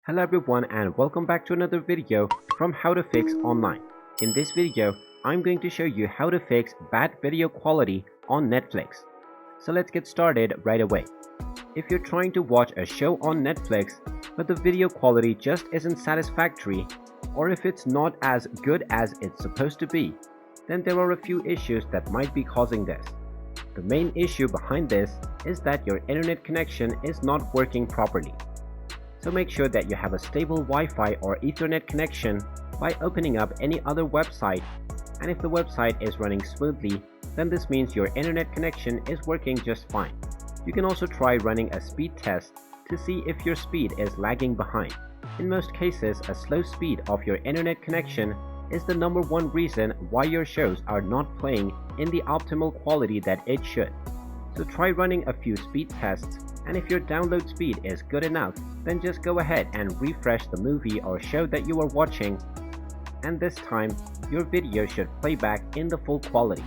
Hello everyone and welcome back to another video from How to Fix Online. In this video, I'm going to show you how to fix bad video quality on Netflix. So let's get started right away. If you're trying to watch a show on Netflix but the video quality just isn't satisfactory, or if it's not as good as it's supposed to be, then there are a few issues that might be causing this. The main issue behind this is that your internet connection is not working properly. So make sure that you have a stable Wi-Fi or Ethernet connection by opening up any other website, and if the website is running smoothly, then this means your internet connection is working just fine. You can also try running a speed test to see if your speed is lagging behind. In most cases, a slow speed of your internet connection is the number one reason why your shows are not playing in the optimal quality that it should. So try running a few speed tests, and if your download speed is good enough, then just go ahead and refresh the movie or show that you are watching, and this time your video should play back in the full quality.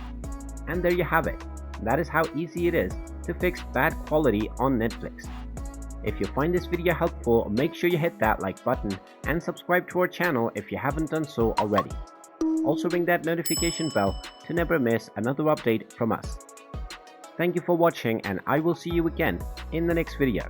And there you have it. That is how easy it is to fix bad quality on Netflix. If you find this video helpful, make sure you hit that like button and subscribe to our channel if you haven't done so already. Also ring that notification bell to never miss another update from us. Thank you for watching, and I will see you again in the next video.